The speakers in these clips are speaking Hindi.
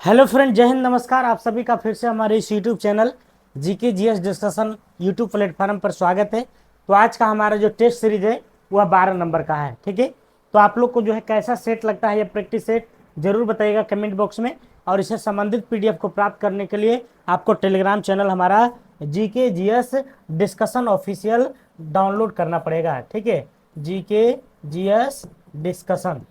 हेलो फ्रेंड, जय हिंद, नमस्कार। आप सभी का फिर से हमारे इस YouTube channel GK GS discussion YouTube platform पर स्वागत है। तो आज का हमारा जो टेस्ट सीरीज है वह 12 नंबर का है। ठीक है, तो आप लोग को जो है कैसा सेट लगता है, ये प्रैक्टिस सेट जरूर बताइएगा कमेंट बॉक्स में। और इससे संबंधित पीडीएफ को प्राप्त करने के लिए आपको टेलीग्राम चैनल हमारा GK GS discussion official download करना पड़ेगा। ठीक है, GK GS discussion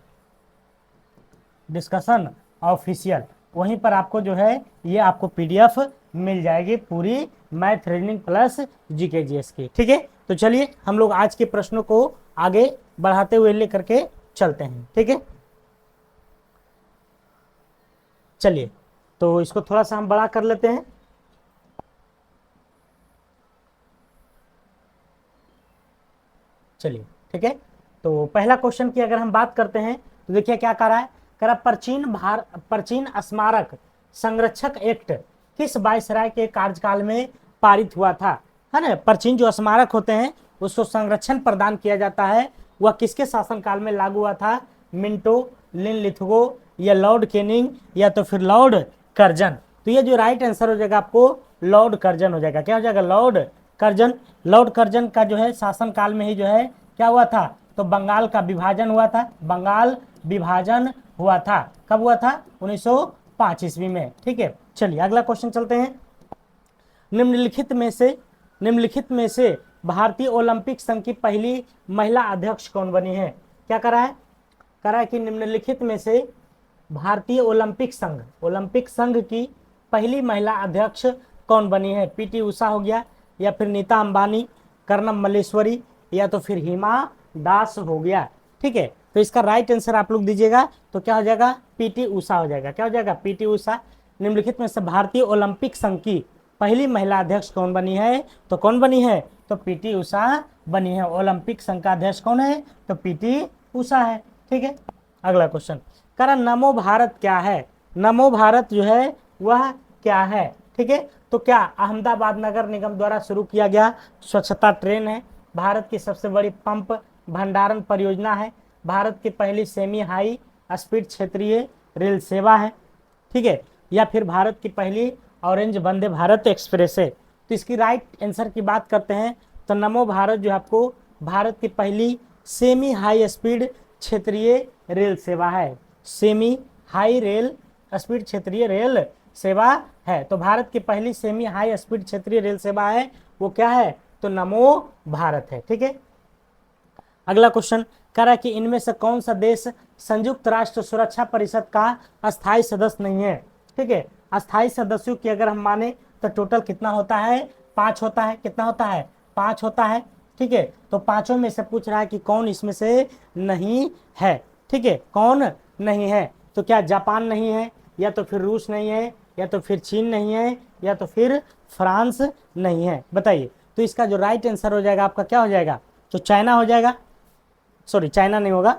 discussion official, वहीं पर आपको जो है ये आपको पीडीएफ मिल जाएगी पूरी math reasoning plus GK GS की। ठीक है, तो चलिए हम लोग आज के प्रश्नों को आगे बढ़ाते हुए लेकर के चलते हैं। ठीक है, चलिए तो इसको थोड़ा सा हम बड़ा कर लेते हैं। चलिए ठीक है, तो पहला क्वेश्चन की अगर हम बात करते हैं तो देखिए क्या कह रहा है। कह रहा प्राचीन स्मारक संरक्षक एक्ट किस वायसराय के कार्यकाल में पारित हुआ था, है ना। प्राचीन जो स्मारक होते हैं उसको संरक्षण प्रदान किया जाता है, वह किसके शासनकाल में लागू हुआ था। मिंटो, लिनलिथगो या लॉर्ड केनिंग या तो फिर लॉर्ड कर्जन। तो ये जो राइट आंसर हो जाएगा आपको लॉर्ड कर्जन हो जाएगा। क्या हो जाएगा, लॉर्ड कर्जन। लॉर्ड कर्जन का जो है शासनकाल में ही जो है क्या हुआ था, तो बंगाल का विभाजन हुआ था। बंगाल विभाजन हुआ था, कब हुआ था, 1905 ईस्वी में। ठीक है, चलिए अगला क्वेश्चन चलते हैं। निम्नलिखित में से भारतीय ओलंपिक संघ की पहली महिला अध्यक्ष कौन बनी है। क्या करा है, करा है कि निम्नलिखित में से भारतीय ओलंपिक संघ की पहली महिला अध्यक्ष कौन बनी है। पीटी उषा हो गया, या फिर नीता अंबानी, कर्णम मल्लेश्वरी, या तो फिर हिमा दास हो गया। ठीक है, तो इसका राइट आंसर आप लोग दीजिएगा तो क्या हो जाएगा, पीटी उषा हो जाएगा। क्या हो जाएगा, पीटी उषा। निम्नलिखित में से भारतीय ओलंपिक संघ की पहली महिला अध्यक्ष कौन बनी है, तो कौन बनी है, तो पीटी उषा बनी है। ओलंपिक संघ का अध्यक्ष कौन है, तो पीटी उषा है। ठीक है, अगला क्वेश्चन करा नमो भारत क्या है। नमो भारत जो है वह क्या है। ठीक है, तो क्या अहमदाबाद नगर निगम द्वारा शुरू किया गया स्वच्छता ट्रेन है, भारत की सबसे बड़ी पंप भंडारण परियोजना है, भारत की पहली सेमी हाई स्पीड क्षेत्रीय रेल सेवा है, ठीक है, या फिर भारत की पहली ऑरेंज वंदे भारत एक्सप्रेस है। तो इसकी राइट आंसर की बात करते हैं तो नमो भारत जो आपको भारत की पहली सेमी हाई स्पीड क्षेत्रीय रेल सेवा है। सेमी हाई रेल स्पीड क्षेत्रीय रेल सेवा है, तो भारत की पहली सेमी हाई स्पीड क्षेत्रीय रेल सेवा है, वो क्या है, तो नमो भारत है। ठीक है, अगला क्वेश्चन कह रहा है कि इनमें से कौन सा देश संयुक्त राष्ट्र सुरक्षा परिषद का अस्थायी सदस्य नहीं है। ठीक है, अस्थायी सदस्यों की अगर हम माने तो टोटल कितना होता है, 5 होता है। कितना होता है, 5 होता है। ठीक है, तो पांचों में से पूछ रहा है कि कौन इसमें से नहीं है। ठीक है, कौन नहीं है, तो क्या जापान नहीं है, या तो फिर रूस नहीं है, या तो फिर चीन नहीं है, या तो फिर फ्रांस नहीं है। बताइए, तो इसका जो राइट आंसर हो जाएगा आपका क्या हो जाएगा, तो चाइना हो जाएगा। सॉरी, चाइना नहीं होगा।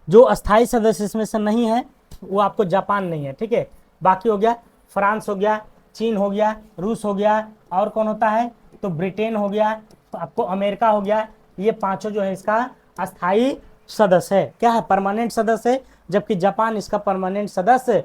जो अस्थायी सदस्य इसमें से नहीं है वो आपको जापान नहीं है। ठीक है, बाकी हो गया फ्रांस हो गया, चीन हो गया, रूस हो गया, और कौन होता है, तो ब्रिटेन हो गया, तो आपको अमेरिका हो गया। ये पांचों जो है इसका अस्थायी सदस्य है। क्या है, परमानेंट सदस्य है, जबकि जापान इसका परमानेंट सदस्य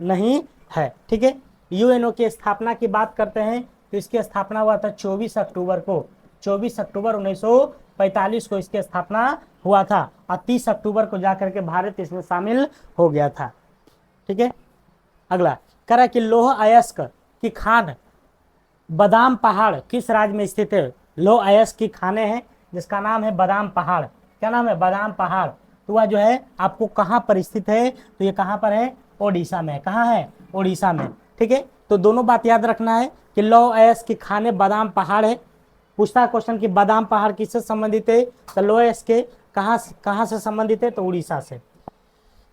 नहीं है। ठीक है, यूएनओ की स्थापना की बात करते हैं तो इसकी स्थापना हुआ था 24 अक्टूबर को। 24 अक्टूबर 1945 को इसकी स्थापना हुआ था, और 30 अक्टूबर को जाकर के भारत इसमें शामिल हो गया था। ठीक है, अगला कह रहा है कि लौह अयस्क की खान बादाम पहाड़ किस राज्य में स्थित है। लौह अयस्क की खाने हैं जिसका नाम है बादाम पहाड़। क्या नाम है, बादाम पहाड़। तो वह जो है आपको कहाँ पर स्थित है, तो ये कहाँ पर है, ओडिशा में। कहाँ है, ओडिशा में। ठीक है, तो दोनों बात याद रखना है कि लौह अयस्क की खाने बादाम पहाड़ है। पूछता है क्वेश्चन कि बादाम पहाड़ किससे संबंधित है, तो लौह अयस्क के कहाँ से संबंधित है, तो उड़ीसा से। कह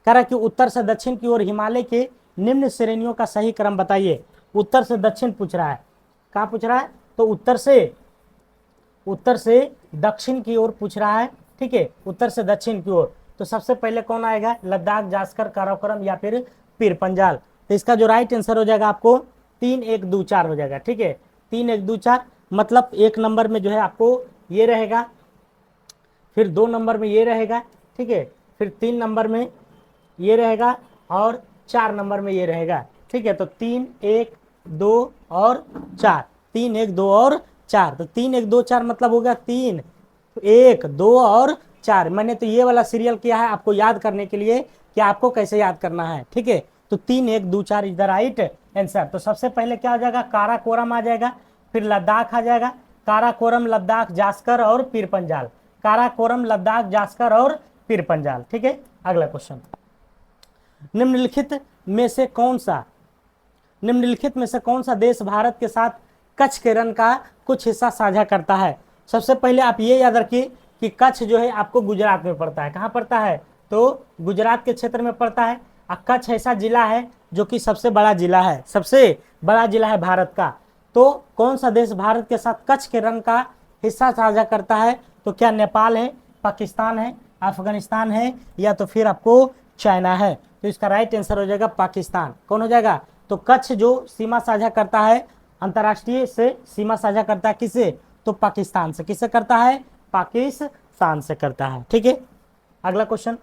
रहा है कि उत्तर से दक्षिण की ओर हिमालय के निम्न श्रेणियों का सही क्रम बताइए। उत्तर से दक्षिण पूछ रहा है, कहाँ पूछ रहा है, तो उत्तर से दक्षिण की ओर पूछ रहा है। ठीक है, उत्तर से दक्षिण की ओर, तो सबसे पहले कौन आएगा, लद्दाख, जास्कर, काराकोरम या फिर पीर पंजाल। तो इसका जो राइट आंसर हो जाएगा आपको 3 1 2 4 हो जाएगा। ठीक है, 3 1 2 4, मतलब 1 नंबर में जो है आपको ये रहेगा, फिर 2 नंबर में ये रहेगा। ठीक है, फिर 3 नंबर में ये रहेगा, और 4 नंबर में ये रहेगा। ठीक है, तो 3 1 2 और 4, 3 1 2 और 4, तो 3 1 2 4 मतलब हो गया 3 1 2 और 4। मैंने तो ये वाला सीरियल किया है आपको याद करने के लिए कि आपको कैसे याद करना है। ठीक है, तो 3 1 2 4 इज द राइट आंसर। तो सबसे पहले क्या हो जाएगा, काराकोरम आ जाएगा, फिर लद्दाख आ जाएगा, काराकोरम लद्दाख जास्कर और पीर पंजाल, काराकोरम लद्दाख जास्कर और पीर पंजाल। ठीक है, अगला क्वेश्चन, निम्नलिखित में से कौन सा देश भारत के साथ कच्छ के रण का कुछ हिस्सा साझा करता है। सबसे पहले आप ये याद रखिए कि कच्छ जो है आपको गुजरात में पड़ता है। कहाँ पड़ता है, तो गुजरात के क्षेत्र में पड़ता है। कच्छ ऐसा जिला है जो कि सबसे बड़ा जिला है, सबसे बड़ा जिला है भारत का। तो कौन सा देश भारत के साथ कच्छ के रण का हिस्सा साझा करता है, तो क्या नेपाल है, पाकिस्तान है, अफगानिस्तान है, या तो फिर आपको चाइना है। तो इसका राइट आंसर हो जाएगा पाकिस्तान। कौन हो जाएगा, तो कच्छ जो सीमा साझा करता है, अंतर्राष्ट्रीय से सीमा साझा करता है किससे, तो पाकिस्तान से। किससे करता है, पाकिस्तान से करता है। ठीक है, अगला क्वेश्चन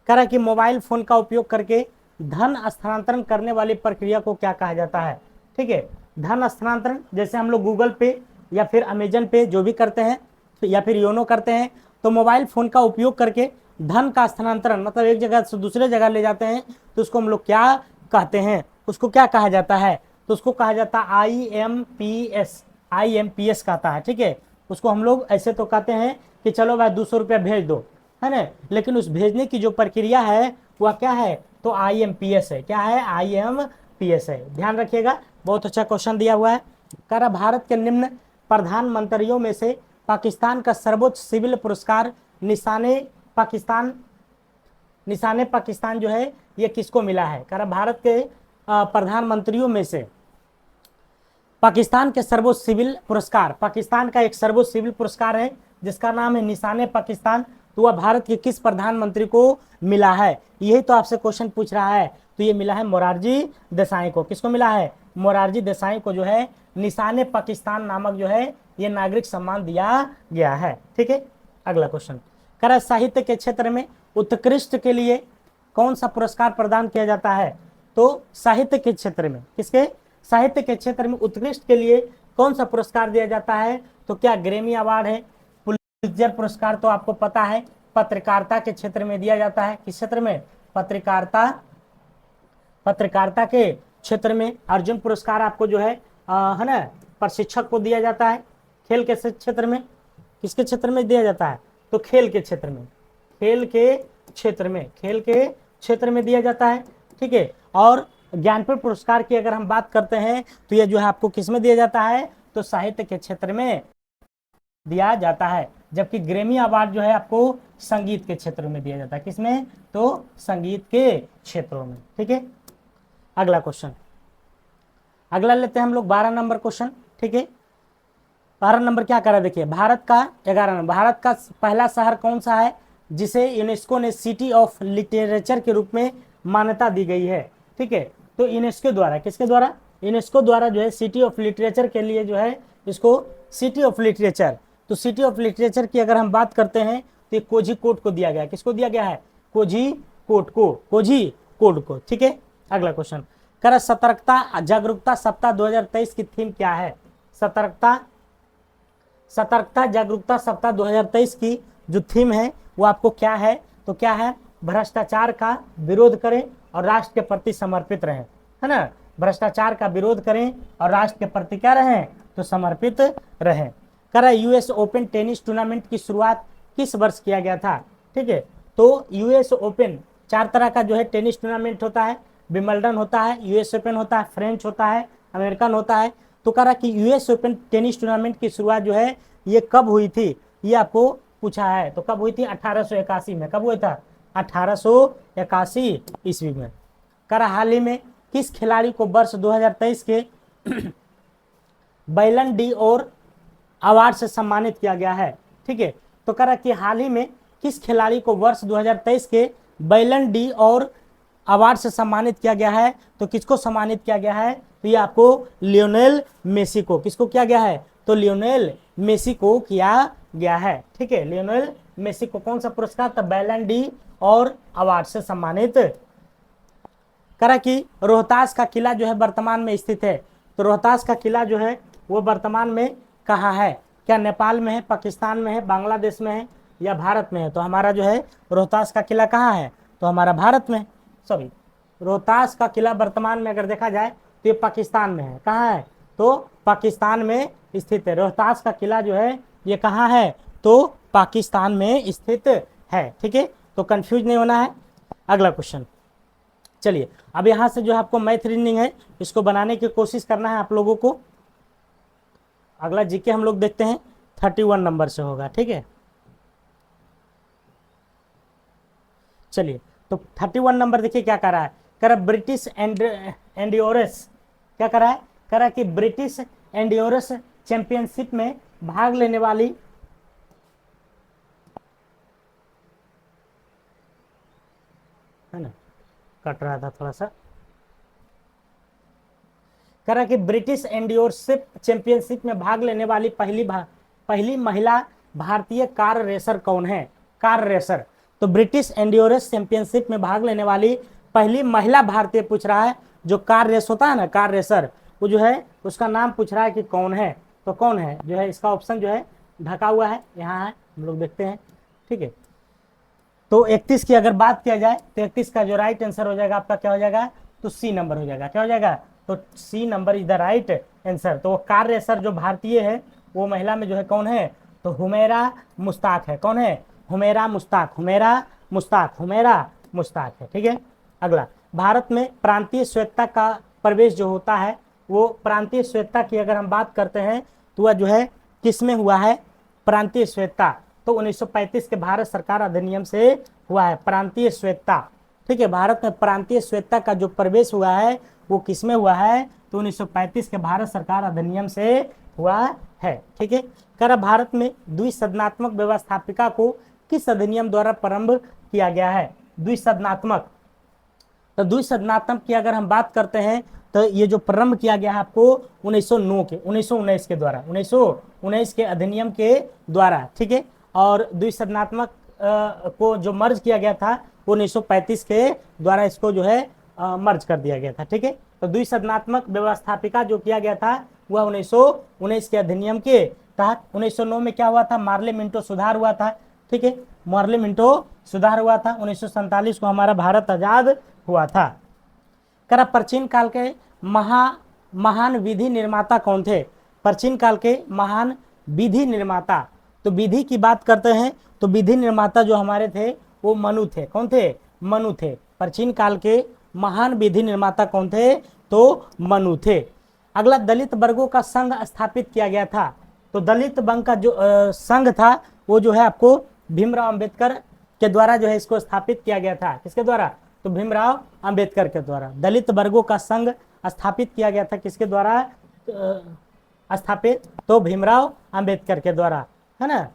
कह रहा है कि मोबाइल फोन का उपयोग करके धन स्थानांतरण करने वाली प्रक्रिया को क्या कहा जाता है। ठीक है, धन स्थानांतरण जैसे हम लोग गूगल पे या फिर अमेजन पे जो भी करते हैं या फिर योनो करते हैं, तो मोबाइल फोन का उपयोग करके धन का स्थानांतरण मतलब एक जगह से दूसरे जगह ले जाते हैं, तो उसको हम लोग क्या कहते हैं, उसको क्या कहा जाता है, तो उसको कहा जाता है IMPS कहता है। ठीक है, उसको हम लोग ऐसे तो कहते हैं कि चलो भाई 200 रुपया भेज दो, है ना, लेकिन उस भेजने की जो प्रक्रिया है वह क्या है, तो IMPS है। क्या है, IMPS है। ध्यान रखिएगा, बहुत अच्छा क्वेश्चन दिया हुआ है। कह रहा भारत के निम्न प्रधानमंत्रियों में से पाकिस्तान का सर्वोच्च सिविल पुरस्कार निशाने पाकिस्तान जो है ये किसको मिला है। कह रहा भारत के प्रधानमंत्रियों में से पाकिस्तान के सर्वोच्च सिविल पुरस्कार, पाकिस्तान का एक सर्वोच्च सिविल पुरस्कार है जिसका नाम है निशाने पाकिस्तान, तो वह भारत के किस प्रधानमंत्री को मिला है। यही तो आपसे क्वेश्चन पूछ रहा है, तो ये मिला है मोरारजी देसाई को। किसको मिला है, मोरारजी देसाई को जो है निशाने पाकिस्तान नामक जो है ये नागरिक सम्मान दिया गया है। ठीक है, अगला क्वेश्चन कह रहा है साहित्य के क्षेत्र में उत्कृष्ट के लिए कौन सा पुरस्कार प्रदान किया जाता है। तो साहित्य के क्षेत्र में किसके, साहित्य के क्षेत्र में उत्कृष्ट के लिए कौन सा पुरस्कार दिया जाता है, तो क्या ग्रैमी अवार्ड है, पुलित्जर पुरस्कार तो आपको पता है, पत्रकारिता के क्षेत्र में दिया जाता है। किस क्षेत्र में, पत्रकारिता के क्षेत्र में। अर्जुन पुरस्कार आपको जो है ना प्रशिक्षक को दिया जाता है। खेल के क्षेत्र में किसके क्षेत्र में दिया जाता है, तो खेल के क्षेत्र में, खेल के क्षेत्र में दिया जाता है। ठीक है, और ज्ञानपीठ पुरस्कार की अगर हम बात करते हैं तो ये जो है आपको किस में दिया जाता है, तो साहित्य के क्षेत्र में दिया जाता है। जबकि ग्रैमी अवार्ड जो है आपको संगीत के क्षेत्र में दिया जाता है। किसमें, तो संगीत के क्षेत्रों में। ठीक है, अगला क्वेश्चन, अगला लेते हैं हम लोग 12 नंबर क्वेश्चन। ठीक है, 12 नंबर क्या करा, देखिए भारत का 11 नंबर, भारत का पहला शहर कौन सा है जिसे यूनेस्को ने सिटी ऑफ लिटरेचर के रूप में मान्यता दी गई है। ठीक है, तो यूनेस्को द्वारा, किसके द्वारा, यूनेस्को द्वारा जो है सिटी ऑफ लिटरेचर के लिए जो है इसको सिटी ऑफ लिटरेचर, तो सिटी ऑफ लिटरेचर की अगर हम बात करते हैं तो ये कोझिकोड को दिया गया है। किसको दिया गया है, कोझिकोड को। ठीक है, अगला क्वेश्चन कह रहा सतर्कता जागरूकता सप्ताह 2023 की थीम क्या है। सतर्कता जागरूकता सप्ताह 2023 की जो थीम है वो आपको क्या है, तो क्या है, भ्रष्टाचार का विरोध करें और राष्ट्र के प्रति समर्पित रहें, है ना, भ्रष्टाचार का विरोध करें और राष्ट्र के प्रति क्या रहें, तो समर्पित रहें। कह रहा है यूएस ओपन टेनिस टूर्नामेंट की शुरुआत किस वर्ष किया गया था। ठीक है, तो यूएस ओपन 4 तरह का जो है टेनिस टूर्नामेंट होता है, विंबलडन होता है, यूएस ओपन होता है, फ्रेंच होता है, अमेरिकन होता है। तो कह रहा कि यूएस ओपन टेनिस टूर्नामेंट की शुरुआत जो है ये कब हुई थी, ये आपको पूछा है। तो कब हुई थी, 1881 में। कब हुआ था, 1881 ईस्वी में। कह रहा हाल ही में किस खिलाड़ी को वर्ष 2023 के बैलन डी और अवार्ड से सम्मानित किया गया है। ठीक है, तो कह रहा कि हाल ही में किस खिलाड़ी को वर्ष 2023 के बैलन डी और अवार्ड से सम्मानित किया गया है, तो किसको सम्मानित किया गया है, तो ये आपको लियोनेल मेसी को, किसको किया गया है, तो लियोनेल मेसी को किया गया है। ठीक है, लियोनेल मेसी को कौन सा पुरस्कार, तो बैलन डी और अवार्ड से सम्मानित करा कि रोहतास का किला जो है वर्तमान में स्थित है, तो रोहतास का किला जो है वो वर्तमान में कहाँ है? क्या नेपाल में है, पाकिस्तान में है, बांग्लादेश में है या भारत में है? तो हमारा जो है रोहतास का किला कहाँ है? तो हमारा भारत में, सॉरी, रोहतास का किला वर्तमान में अगर देखा जाए तो ये पाकिस्तान में है। कहाँ है? तो पाकिस्तान में स्थित है। रोहतास का किला जो है ये कहाँ है? तो पाकिस्तान में स्थित है। ठीक है, तो कंफ्यूज नहीं होना है। अगला क्वेश्चन, चलिए अब यहां से जो है आपको मैथ रीजनिंग है, इसको बनाने की कोशिश करना है आप लोगों को। अगला जीके हम लोग देखते हैं 31 नंबर से होगा। ठीक है, चलिए तो 31 नंबर देखिए क्या कर रहा है। कह रहा ब्रिटिश एंडियोरस, क्या कर रहा है? कह रहा कि ब्रिटिश एंडियोरस चैंपियनशिप में भाग लेने वाली है ना, कट रहा था थोड़ा सा। कह रहा कि ब्रिटिश एंडियोरशिप चैंपियनशिप में भाग लेने वाली पहली महिला भारतीय कार रेसर कौन है? कार रेसर, तो ब्रिटिश एंडियोरस चैंपियनशिप में भाग लेने वाली पहली महिला भारतीय पूछ रहा है। जो कार रेस होता है ना, कार रेसर, वो जो है उसका नाम पूछ रहा है कि कौन है। तो कौन है जो है, इसका ऑप्शन जो है ढका हुआ है, यहाँ है, हम लोग देखते हैं। ठीक है, तो 31 की अगर बात किया जाए तो 31 का जो राइट आंसर हो जाएगा आपका क्या हो जाएगा? तो सी नंबर हो जाएगा। क्या हो जाएगा? तो C number is the right answer. तो वो कार रेसर जो भारतीय है वो महिला में जो है कौन है? तो हुमैरा मुश्ताक है। कौन है? हुमैरा मुश्ताक, हुमैरा मुश्ताक, हुमैरा मुश्ताक है। ठीक है, अगला, भारत में प्रांतीय स्वायत्तता का प्रवेश जो होता है, वो प्रांतीय स्वायत्तता की अगर हम बात करते हैं तो वह जो है किस में हुआ है? प्रांतीय स्वायत्तता तो 1935 के भारत सरकार अधिनियम से हुआ है प्रांतीय स्वायत्तता। ठीक है, भारत में प्रांतीय स्वायत्तता का जो प्रवेश हुआ है वो किस में हुआ है? तो 1935 के भारत सरकार अधिनियम से हुआ है। ठीक है, कर भारत में द्विसदनात्मक व्यवस्थापिका को किस अधिनियम द्वारा प्रारंभ किया गया है? द्विसदनात्मक, तो द्विसदनात्मक की अगर हम बात करते हैं तो ये जो प्रारंभ किया गया है आपको 1919 के द्वारा, 1919 के अधिनियम के द्वारा। ठीक है, और द्विसदनात्मक को जो मर्ज किया गया था वो 1935 के द्वारा इसको जो है मर्ज कर दिया गया था। ठीक है, तो द्विसदनात्मक व्यवस्थापिका जो किया गया था वह 1919 के अधिनियम के तहत। 1909 में क्या हुआ था? मार्ले मिंटो सुधार हुआ था। ठीक है, मार्ले मिंटो सुधार हुआ था। 1947 को हमारा भारत आजाद हुआ था। करा प्राचीन काल के महान विधि निर्माता कौन थे? प्राचीन काल के महान विधि निर्माता, तो विधि की बात करते हैं तो विधि निर्माता जो हमारे थे वो मनु थे। कौन थे? मनु थे। प्राचीन काल के महान विधि निर्माता कौन थे? तो मनु थे। अगला, दलित वर्गों का संघ स्थापित किया गया था, तो दलित वर्ग का जो संघ था वो जो है आपको भीमराव अंबेडकर के द्वारा जो है इसको स्थापित किया गया था। किसके द्वारा? तो भीमराव अंबेडकर के द्वारा दलित वर्गों का संघ स्थापित किया गया था। किसके द्वारा स्थापित? तो भीमराव अंबेडकर के द्वारा, है ना।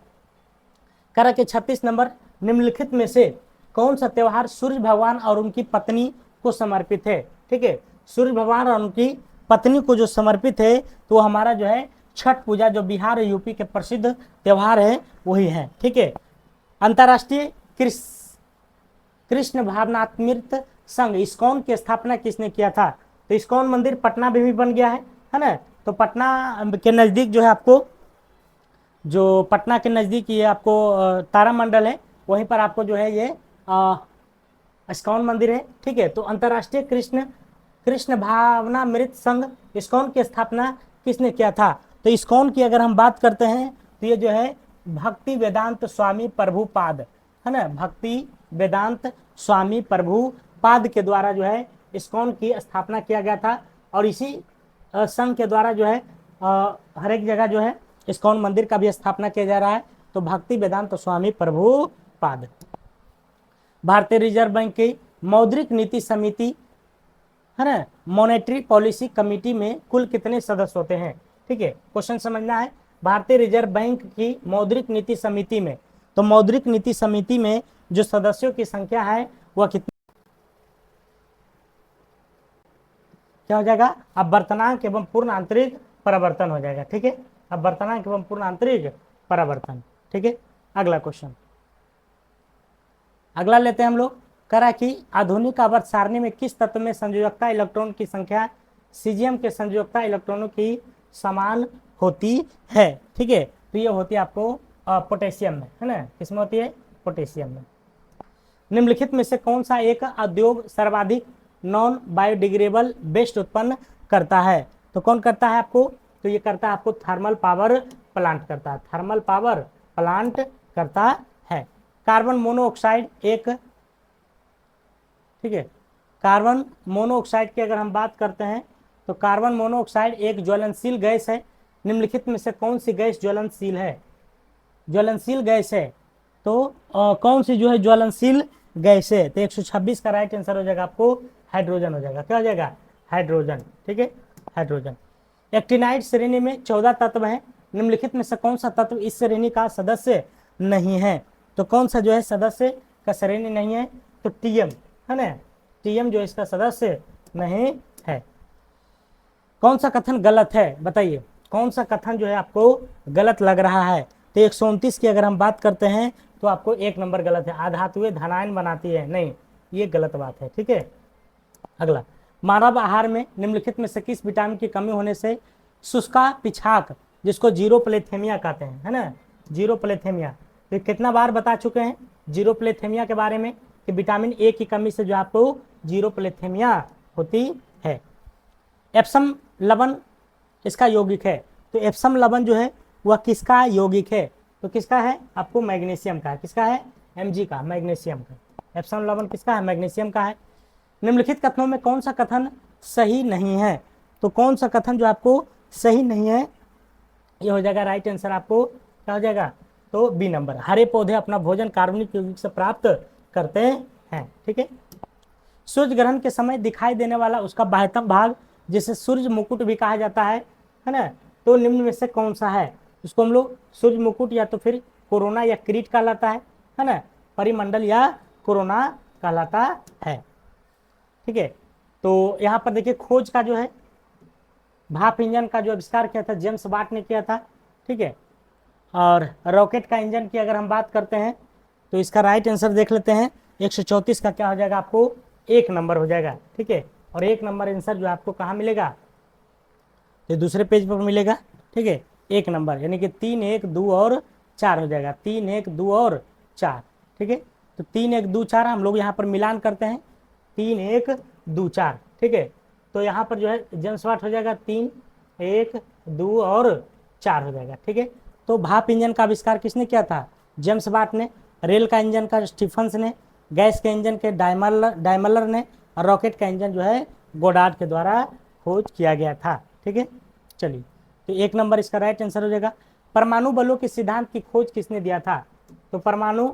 करा के 36 नंबर, निम्नलिखित में से कौन सा त्योहार सूर्य भगवान और उनकी पत्नी को समर्पित है? ठीक है, सूर्य भगवान और उनकी पत्नी को जो समर्पित है तो हमारा जो है छठ पूजा, जो बिहार और यूपी के प्रसिद्ध त्योहार है वही है। ठीक है, अंतर्राष्ट्रीय कृष्ण भावनात्मृत संघ इस्कॉन की स्थापना किसने किया था? तो इस्कॉन मंदिर पटना में भी बन गया है ना। तो पटना के नज़दीक जो है आपको, जो पटना के नज़दीक ये आपको तारामंडल है, वहीं पर आपको जो है ये इस्कॉन मंदिर है। ठीक है, तो अंतर्राष्ट्रीय कृष्ण भावनामृत संघ इस्कॉन की स्थापना किसने किया था? तो इस्कॉन की अगर हम बात करते हैं तो ये जो है भक्ति वेदांत स्वामी प्रभुपाद, है ना, भक्ति वेदांत स्वामी प्रभुपाद के द्वारा जो है इस्कॉन की स्थापना किया गया था। और इसी संघ के द्वारा जो है हर एक जगह जो है इस्कॉन मंदिर का भी स्थापना किया जा रहा है। तो भक्ति वेदांत स्वामी प्रभुपाद। भारतीय रिजर्व बैंक की मौद्रिक नीति समिति, है ना, मॉनेटरी पॉलिसी कमेटी में कुल कितने सदस्य होते हैं? ठीक है, क्वेश्चन समझना है। भारतीय रिजर्व बैंक की मौद्रिक नीति समिति में, तो मौद्रिक नीति समिति में जो सदस्यों की संख्या है वह कितनी? क्या हो जाएगा? अब वर्तनांक एवं पूर्ण आंतरिक परावर्तन हो जाएगा। ठीक है, अब वर्तनांक एवं पूर्ण आंतरिक परावर्तन। ठीक है, अगला क्वेश्चन, अगला लेते हैं हम लोग करा कि आधुनिक आवर्त सारणी में किस तत्व में संयोजकता इलेक्ट्रॉन की संख्या सीजियम के संयोजकता इलेक्ट्रॉनों की समान होती है। ठीक है, तो ये होती है आपको पोटेशियम में, है ना, किसमें होती है, पोटेशियम में। निम्नलिखित में से कौन सा एक उद्योग सर्वाधिक नॉन बायोडिग्रेडेबल वेस्ट उत्पन्न करता है? तो कौन करता है आपको, तो ये करता है आपको थर्मल पावर प्लांट करता है, थर्मल पावर प्लांट करता है। कार्बन मोनोऑक्साइड एक, ठीक है, कार्बन मोनोऑक्साइड की अगर हम बात करते हैं तो कार्बन मोनोऑक्साइड एक ज्वलनशील गैस है। निम्नलिखित में से कौन सी गैस ज्वलनशील है, ज्वलनशील गैस है? तो कौन सी जो है ज्वलनशील गैस है? तो 126 का राइट आंसर हो जाएगा आपको हाइड्रोजन हो जाएगा। क्या हो जाएगा, हाइड्रोजन। ठीक है, हाइड्रोजन। एक्टिनाइड श्रेणी में 14 तत्व हैं। निम्नलिखित में से कौन सा तत्व इस श्रेणी का सदस्य नहीं है? तो कौन सा जो है सदस्य का श्रेणी नहीं है? तो टीएम, है ना, टीएम जो इसका सदस्य नहीं है। कौन सा कथन गलत है, बताइए कौन सा कथन जो है आपको गलत लग रहा है? तो 129 की अगर हम बात करते हैं तो आपको 1 नंबर गलत है, आधातुएं धनायन बनाती है, नहीं, ये गलत बात है। ठीक है, अगला, मानव आहार में निम्नलिखित में से किस विटामिन की कमी होने से शुष्का पिछाक, जिसको जीरोप्लेथेमिया कहते हैं, है ना, जीरोप्लेथेमिया, तो कितना बार बता चुके हैं जीरोप्लेथेमिया के बारे में कि विटामिन ए की कमी से जो आपको जीरोप्लेथेमिया होती है। एप्सम लवण इसका यौगिक है, तो एप्सम लवण जो है वह किसका यौगिक है? तो किसका है, आपको मैग्नीशियम का है। किसका है, Mg का, मैग्नीशियम का। एप्सम लवण किसका है, मैग्नीशियम का है। निम्नलिखित कथनों में कौन सा कथन सही नहीं है? तो कौन सा कथन जो आपको सही नहीं है, ये हो जाएगा राइट आंसर आपको क्या हो जाएगा, तो बी नंबर। हरे पौधे अपना भोजन कार्बनिक यौगिक से प्राप्त करते हैं। ठीक है, सूर्य ग्रहण के समय दिखाई देने वाला उसका बाह्यतम भाग जिसे सूर्य मुकुट भी कहा जाता है ना, तो निम्न में से कौन सा है? उसको हम लोग सूर्य मुकुट या तो फिर कोरोना या क्रीट कहलाता है ना, परिमंडल या कोरोना कहलाता है। ठीक है, तो यहाँ पर देखिए खोज का जो है भाप इंजन का जो आविष्कार किया था जेम्स वाट ने किया था। ठीक है, और रॉकेट का इंजन की अगर हम बात करते हैं तो इसका राइट आंसर देख लेते हैं। 134 का क्या हो जाएगा, आपको 1 नंबर हो जाएगा। ठीक है, और 1 नंबर आंसर जो आपको कहाँ मिलेगा, तो दूसरे पेज पर मिलेगा। ठीक है, 1 नंबर यानी कि 3, 1, 2 और 4 हो जाएगा, 3, 1, 2 और 4। ठीक है, तो 3, 1, 2, 4 हम लोग यहाँ पर मिलान करते हैं, 3, 1, 2, 4। ठीक है, तो यहाँ पर जो है जेम्स वाट हो जाएगा 3, 1, 2 और 4 हो जाएगा। ठीक है, तो भाप इंजन का आविष्कार किसने किया था, जेम्स वाट ने। रेल का इंजन का स्टीफंस ने, गैस के इंजन के डायमलर ने, और रॉकेट का इंजन जो है गोडार्ड के द्वारा खोज किया गया था। ठीक है, चलिए, तो 1 नंबर इसका राइट आंसर हो जाएगा। परमाणु बलों के सिद्धांत की खोज किसने दिया था? तो परमाणु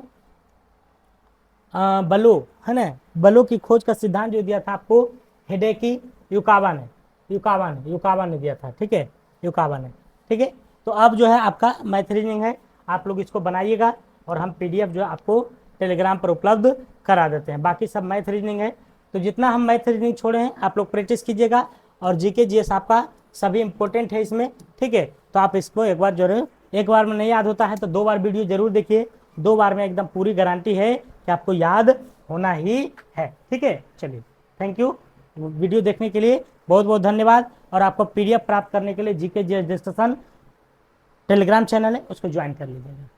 बलों, है ना, बलों की खोज का सिद्धांत जो दिया था आपको हिडेकी युकावा ने दिया था। ठीक है, युकावा ने। ठीक है, तो अब जो है आपका मैथ रीजनिंग है, आप लोग इसको बनाइएगा और हम PDF जो है आपको टेलीग्राम पर उपलब्ध करा देते हैं। बाकी सब मैथ रीजनिंग है, तो जितना हम मैथ रीजनिंग छोड़े हैं आप लोग प्रैक्टिस कीजिएगा, और जीके जीएस आपका सभी इंपॉर्टेंट है इसमें। ठीक है, तो आप इसको एक बार जरूर, एक बार में नहीं याद होता है तो 2 बार वीडियो जरूर देखिए, 2 बार में एकदम पूरी गारंटी है कि आपको याद होना ही है। ठीक है, चलिए, थैंक यू वीडियो देखने के लिए, बहुत बहुत धन्यवाद। और आपको PDF प्राप्त करने के लिए GK GS discussion Telegram channel है, उसको ज्वाइन कर लीजिएगा।